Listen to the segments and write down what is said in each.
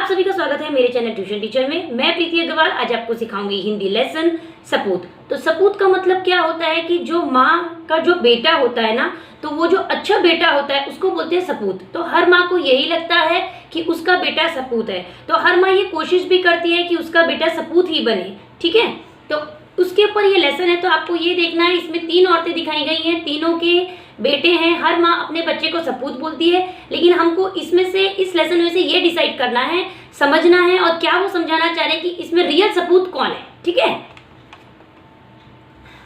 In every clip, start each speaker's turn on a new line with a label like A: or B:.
A: आप सभी का स्वागत है मेरे चैनल ट्यूशन टीचर में। मैं प्रीति अग्रवाल आज आपको सिखाऊंगी हिंदी लेसन सपूत। तो सपूत का मतलब क्या होता है कि जो माँ का जो बेटा होता है ना, तो वो जो अच्छा बेटा होता है उसको बोलते हैं सपूत। तो हर माँ को यही लगता है कि उसका बेटा सपूत है, तो हर माँ ये कोशिश भी करती है कि उसका बेटा सपूत ही बने। ठीक है, तो उसके ऊपर ये लेसन है। तो आपको ये देखना है, इसमें 3 औरतें दिखाई गई हैं, तीनों के बेटे हैं। हर माँ अपने बच्चे को सपूत बोलती है, लेकिन हमको इसमें से, इस लेसन में से ये डिसाइड करना है, समझना है और क्या वो समझाना चाह रहे हैं कि इसमें रियल सपूत कौन है। ठीक है,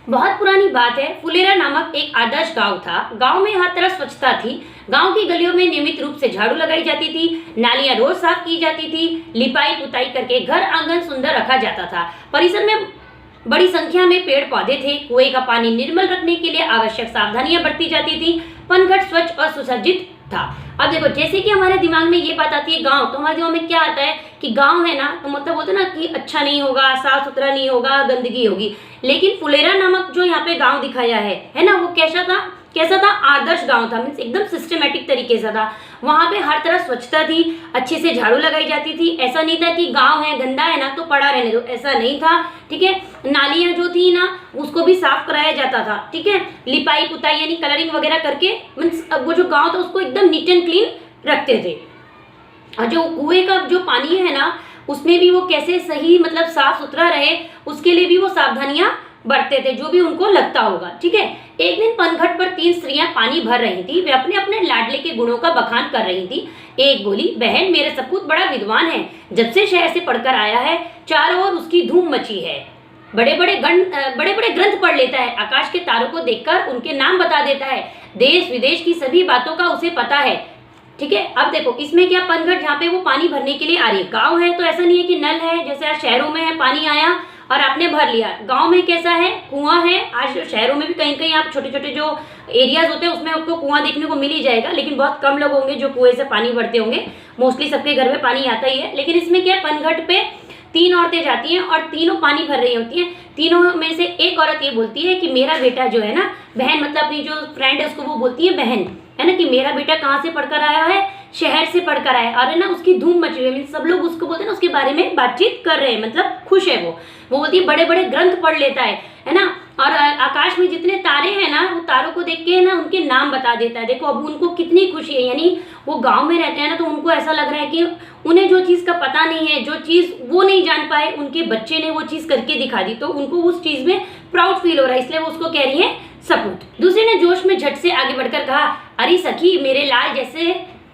A: बहुत पुरानी बात है। फुलेरा नामक एक आदर्श गांव था। गांव में हर तरफ स्वच्छता थी। गांव की गलियों में नियमित रूप से झाड़ू लगाई जाती थी, नालियां रोज साफ की जाती थी, लिपाई पुताई करके घर आंगन सुंदर रखा जाता था। परिसर में बड़ी संख्या में पेड़ पौधे थे। कुएं का पानी निर्मल रखने के लिए आवश्यक सावधानियां बरती जाती थी। पनघट स्वच्छ और सुसज्जित था। अब देखो, जैसे कि हमारे दिमाग में ये बात आती है गांव, तो हमारे दिमाग में क्या आता है कि गांव है ना, तो मतलब बोलते ना कि अच्छा नहीं होगा, साफ सुथरा नहीं होगा, गंदगी होगी। लेकिन फुलेरा नामक जो यहाँ पे गांव दिखाया है ना, वो कैसा था? आदर्श गांव था, मीन्स एकदम सिस्टमेटिक तरीके से था। वहां पे हर तरह स्वच्छता थी, अच्छे से झाड़ू लगाई जाती थी। ऐसा नहीं था कि गांव है गंदा है ना तो पड़ा रहने दो, ऐसा नहीं था। ठीक है, नालियां जो थी ना उसको भी साफ कराया जाता था। ठीक है, लिपाई पुताई यानी कलरिंग वगैरह करके, मीन्स वो जो गाँव था उसको एकदम नीट एंड क्लीन रखते थे। और जो कुएं का जो पानी है ना, उसमें भी वो कैसे सही मतलब साफ सुथरा रहे, उसके लिए भी वो सावधानियां बरतते थे, जो भी उनको लगता होगा। ठीक है, एक दिन पनघट पर 3 स्त्रियां पानी भर रही थी। वे अपने अपने लाडले के गुणों का बखान कर रही थी। एक बोली, बहन मेरा सपूत बड़ा विद्वान है, जब से शहर से पढ़कर आया है, चारों ओर उसकी धूम मची है। बड़े बड़े ग्रंथ पढ़ लेता है, आकाश के तारों को देखकर उनके नाम बता देता है, देश विदेश की सभी बातों का उसे पता है। ठीक है, अब देखो इसमें क्या, पनघट जहाँ पे वो पानी भरने के लिए आ रही है। गाँव है तो ऐसा नहीं है कि नल है, जैसे आज शहरों में है पानी आया और आपने भर लिया। गांव में कैसा है, कुआं है। आज शहरों में भी कहीं कहीं आप छोटे छोटे जो एरियाज होते हैं उसमें आपको कुआं देखने को मिल ही जाएगा, लेकिन बहुत कम लोग होंगे जो कुएं से पानी भरते होंगे। मोस्टली सबके घर में पानी आता ही है। लेकिन इसमें क्या है, पनघट पे 3 औरतें जाती हैं और तीनों पानी भर रही होती हैं। तीनों में से एक औरत ये बोलती है कि मेरा बेटा जो है ना, बहन मतलब अपनी जो फ्रेंड है उसको वो बोलती है बहन, है ना, कि मेरा बेटा कहाँ से पढ़कर आया है, शहर से पढ़कर आया है, और है ना उसकी धूम मची हुई है। मीन्स सब लोग उसको बोलते हैं ना, उसके बारे में बातचीत कर रहे हैं, मतलब खुश है वो बोलती है बड़े बड़े ग्रंथ पढ़ लेता है ना, और आकाश में जितने तारे हैं ना, वो तारों को देख के ना उनके नाम बता देता है। देखो अब उनको कितनी खुशी है, यानी वो गांव में रहते हैं ना, तो उनको ऐसा लग रहा है कि उन्हें जो चीज़ का पता नहीं है, जो चीज़ वो नहीं जान पाए, उनके बच्चे ने वो चीज़ करके दिखा दी, तो उनको उस चीज़ में प्राउड फील हो रहा है, इसलिए वो उसको कह रही है सपूत। दूसरे ने जोश में झट से आगे बढ़कर कहा, अरे सखी, मेरे लाल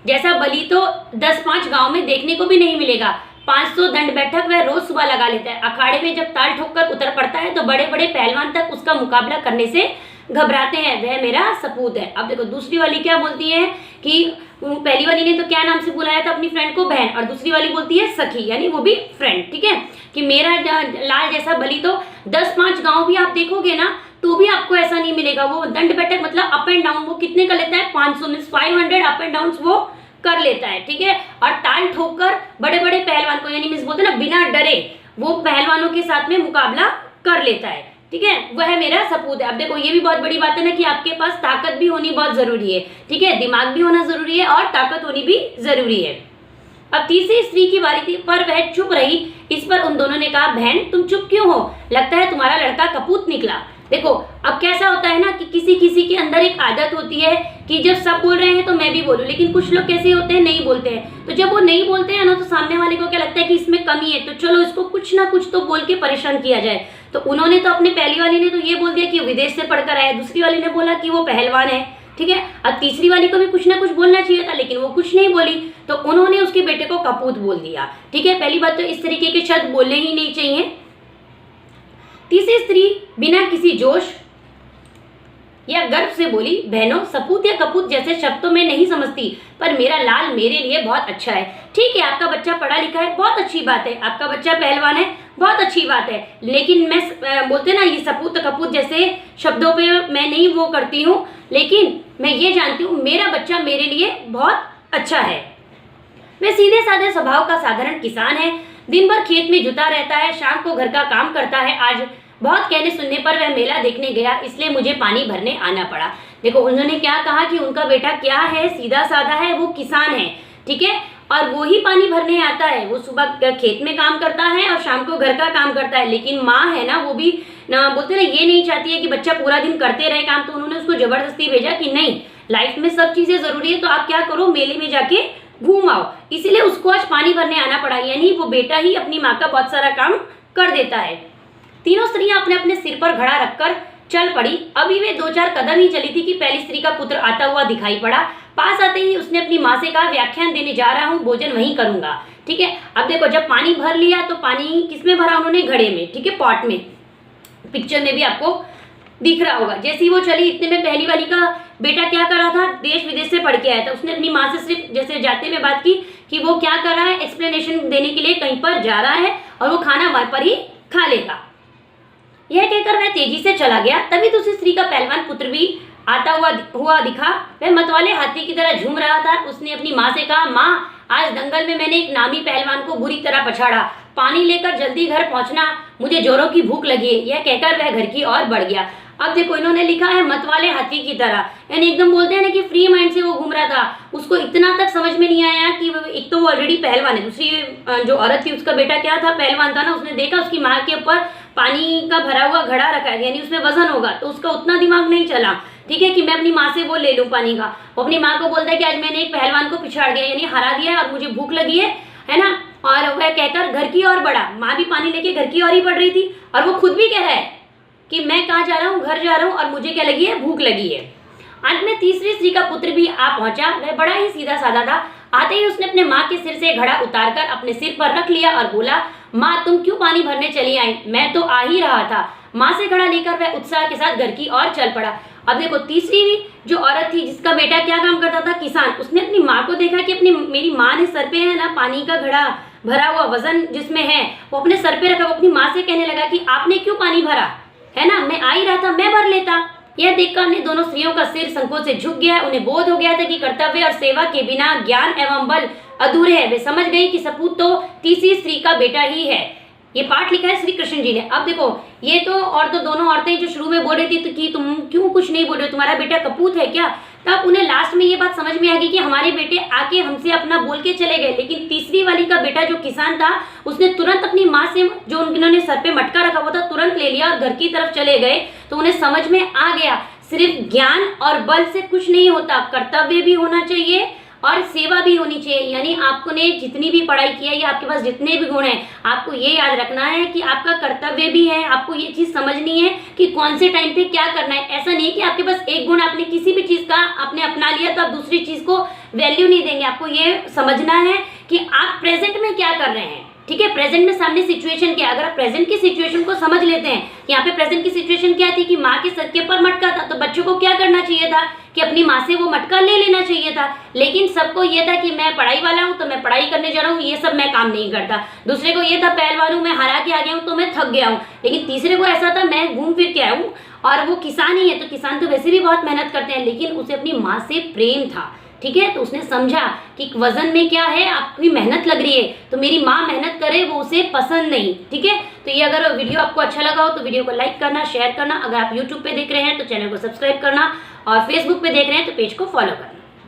A: जैसा बलि तो 10-5 गांव में देखने को भी नहीं मिलेगा। 500 दंड बैठक वह रोज सुबह लगा लेता है। अखाड़े में जब ताल ठोककर उतर पड़ता है तो बड़े बड़े पहलवान तक उसका मुकाबला करने से घबराते हैं। वह मेरा सपूत है। अब देखो दूसरी वाली क्या बोलती है कि पहली वाली ने तो क्या नाम से बुलाया था अपनी फ्रेंड को, बहन, और दूसरी वाली बोलती है सखी, यानी वो भी फ्रेंड। ठीक है, कि मेरा लाल जैसा बलि तो 10-5 गाँव भी आप देखोगे ना तो भी आपको ऐसा नहीं मिलेगा। वो दंड बैठक मतलब अप एंड डाउन वो कितने का लेता है, 500 मीन्स 500 अप एंड डाउन वो कर लेता है। ठीक है, और ताल ठोककर बड़े बड़े पहलवान को, यानी मीन्स बोलते हैं ना बिना डरे वो पहलवानों के साथ में मुकाबला कर लेता है। ठीक है, वह मेरा सपूत है। अब देखो ये भी बहुत बड़ी बात है ना कि आपके पास ताकत भी होनी बहुत जरूरी है। ठीक है, दिमाग भी होना जरूरी है और ताकत होनी भी जरूरी है। अब तीसरी स्त्री की बारी थी, पर वह चुप रही। इस पर उन दोनों ने कहा, बहन तुम चुप क्यों हो, लगता है तुम्हारा लड़का कपूत निकला। देखो अब कैसा होता है ना कि किसी किसी के अंदर एक आदत होती है कि जब सब बोल रहे हैं तो मैं भी बोलूं, लेकिन कुछ लोग कैसे होते हैं, नहीं बोलते हैं। तो जब वो नहीं बोलते हैं ना, तो सामने वाले को क्या लगता है कि इसमें कमी है, तो चलो इसको कुछ ना कुछ तो बोल के परेशान किया जाए। तो उन्होंने तो अपने पहली वाली ने तो ये बोल दिया कि विदेश से पढ़कर आया, दूसरी वाली ने बोला कि वो पहलवान है। ठीक है, अब तीसरी वाली को भी कुछ ना कुछ बोलना चाहिए था, लेकिन वो कुछ नहीं बोली, तो उन्होंने उसके बेटे को कपूत बोल दिया। ठीक है, पहली बात तो इस तरीके के शब्द बोलने ही नहीं चाहिए। तीसरी स्त्री बिना किसी जोश या गर्व से बोली, बहनों सपूत या कपूत जैसे शब्द तो मैं नहीं समझती, पर मेरा लाल मेरे लिए बहुत अच्छा है। ठीक है, आपका बच्चा पढ़ा लिखा है, बहुत अच्छी बात है, आपका बच्चा पहलवान है, बहुत अच्छी बात है, लेकिन मैं बोलते ना ये सपूत कपूत जैसे शब्दों पे मैं नहीं वो करती हूँ, लेकिन मैं ये जानती हूँ मेरा बच्चा मेरे लिए बहुत अच्छा है। वह सीधे साधे स्वभाव का साधारण किसान है, दिन भर खेत में जुटा रहता है, शाम को घर का काम करता है। आज बहुत कहने सुनने पर वह मेला देखने गया, इसलिए मुझे पानी भरने आना पड़ा। देखो उन्होंने क्या कहा कि उनका बेटा क्या है, सीधा साधा है, वो किसान है। ठीक है, और वो ही पानी भरने आता है। वो सुबह खेत में काम करता है और शाम को घर का काम करता है। लेकिन माँ है ना, वो भी ना बोलते ना, ये नहीं चाहती है कि बच्चा पूरा दिन करते रहे काम, तो उन्होंने उसको जबरदस्ती भेजा कि नहीं, लाइफ में सब चीजें जरूरी है, तो आप क्या करो, मेले में जाके घूम आओ। इसीलिए उसको आज पानी भरने आना पड़ा, यानी वो बेटा ही अपनी माँ का बहुत सारा काम कर देता है। तीनों स्त्रियां अपने अपने सिर पर घड़ा रखकर चल पड़ी। अभी वे 2-4 कदम ही चली थी कि पहली स्त्री का पुत्र आता हुआ दिखाई पड़ा। पास आते ही उसने अपनी माँ से कहा, व्याख्यान देने जा रहा हूँ, भोजन वहीं करूंगा। ठीक है, अब देखो, जब पानी भर लिया तो पानी किसमें भरा उन्होंने, घड़े में, ठीक है, पॉट में। पिक्चर में भी आपको दिख रहा होगा। जैसे ही वो चली, इतने में पहली वाली का बेटा क्या कर रहा था, देश विदेश से पढ़ के आया था। उसने अपनी माँ से सिर्फ जैसे जाते में बात की कि वो क्या कर रहा है, एक्सप्लेनेशन देने के लिए कहीं पर जा रहा है और वो खाना वहां पर ही खा लेगा। यह कहकर वह तेजी से चला गया। तभी दूसरी स्त्री का पहलवान पुत्र भी आता हुआ दिखा। वह मतवाले हाथी की तरह झूम रहा था। उसने अपनी माँ से कहा, माँ, आज दंगल में मैंने एक नामी पहलवान को बुरी तरह पछाड़ा, पानी लेकर जल्दी घर पहुंचना, मुझे जोरों की भूख लगी है। यह कहकर वह घर की ओर बढ़ गया। अब देखो, इन्होंने लिखा है मतवाले हाथी की तरह, यानी एकदम बोलते हैं ना कि फ्री माइंड से वो घूम रहा था। उसको इतना तक समझ में नहीं आया कि एक तो वो ऑलरेडी पहलवान है, दूसरी जो औरत थी उसका बेटा क्या था, पहलवान था ना। उसने देखा उसकी माँ के ऊपर पानी का भरा हुआ घड़ा रखा है, यानी उसमें वजन होगा, तो उसका उतना दिमाग नहीं चला, ठीक है, कि मैं अपनी माँ से वो ले लूँ पानी का। वो अपनी माँ को बोलता है कि आज मैंने एक पहलवान को पिछाड़ दिया, यानी हरा दिया है और मुझे भूख लगी है ना। और वह कहकर घर की ओर बढ़ा। माँ भी पानी लेके घर की ओर ही बढ़ रही थी और वो खुद भी कह रहा है कि मैं कहाँ जा रहा हूँ, घर जा रहा हूँ और मुझे क्या लगी है, भूख लगी है। अंत में तीसरी स्त्री का पुत्र भी आ पहुंचा। वह बड़ा ही सीधा साधा था। आते ही उसने अपने माँ के सिर से घड़ा उतारकर अपने सिर पर रख लिया और बोला, माँ, तुम क्यों पानी भरने चली आई, मैं तो आ ही रहा था। माँ से घड़ा लेकर वह उत्साह के साथ घर की ओर चल पड़ा। अब देखो, तीसरी जो औरत थी जिसका बेटा क्या काम करता था, किसान, उसने अपनी माँ को देखा कि मेरी माँ ने सर पे है ना पानी का घड़ा भरा हुआ, वजन जिसमें है वो अपने सर पे रखा। वो अपनी माँ से कहने लगा कि आपने क्यों पानी भरा, है ना, मैं आ ही रहा था, मैं भर लेता। यह देखकर अन्य दोनों स्त्रियों का सिर संकोच से झुक गया। उन्हें बोध हो गया था कि कर्तव्य और सेवा के बिना ज्ञान एवं बल अधूरे है। वे समझ गई कि सपूत तो तीसरी स्त्री का बेटा ही है। ये पाठ लिखा है श्री कृष्ण जी ने। अब देखो, ये तो और तो दोनों औरतें जो शुरू में बोल रही थी तो कि तुम क्यों कुछ नहीं बोल रहे, तुम्हारा बेटा कपूत है क्या, तब उन्हें लास्ट में ये बात समझ में आ गई कि हमारे बेटे आके हमसे अपना बोल के चले गए। लेकिन तीसरी वाली का बेटा जो किसान था, उसने तुरंत अपनी माँ से जो उन्होंने सर पे मटका रखा हुआ था तुरंत ले लिया और घर की तरफ चले गए। तो उन्हें समझ में आ गया सिर्फ ज्ञान और बल से कुछ नहीं होता, कर्तव्य भी होना चाहिए और सेवा भी होनी चाहिए। यानी आपको ने जितनी भी पढ़ाई की है या आपके पास जितने भी गुण हैं, आपको ये याद रखना है कि आपका कर्तव्य भी है। आपको ये चीज समझनी है कि कौन से टाइम पे क्या करना है। ऐसा नहीं कि आपके पास एक गुण, आपने किसी भी चीज का आपने अपना लिया तो आप दूसरी चीज को वैल्यू नहीं देंगे। आपको ये समझना है कि आप प्रेजेंट में क्या कर रहे हैं, ठीक है, प्रेजेंट में सामने सिचुएशन क्या। अगर आप प्रेजेंट की सिचुएशन को समझ लेते हैं, यहाँ पे प्रेजेंट की सिचुएशन क्या थी कि माँ के सर के ऊपर मटका था, तो बच्चों को क्या करना चाहिए था कि अपनी माँ से वो मटका ले लेना चाहिए था। लेकिन सबको ये था कि मैं पढ़ाई वाला हूँ तो मैं पढ़ाई करने जा रहा हूँ, ये सब मैं काम नहीं करता। दूसरे को ये था पहलवान हूँ, मैं हरा के आ गया हूँ तो मैं थक गया हूँ। लेकिन तीसरे को ऐसा था मैं घूम फिर के आया हूँ, और वो किसान ही है, तो किसान तो वैसे भी बहुत मेहनत करते हैं, लेकिन उसे अपनी माँ से प्रेम था, ठीक है। तो उसने समझा कि वजन में क्या है, आपकी मेहनत लग रही है तो मेरी माँ मेहनत करे, वो उसे पसंद नहीं, ठीक है। तो ये अगर वीडियो आपको अच्छा लगा हो तो वीडियो को लाइक करना, शेयर करना। अगर आप यूट्यूब पे देख रहे हैं तो चैनल को सब्सक्राइब करना, और फेसबुक पे देख रहे हैं तो पेज को फॉलो करना।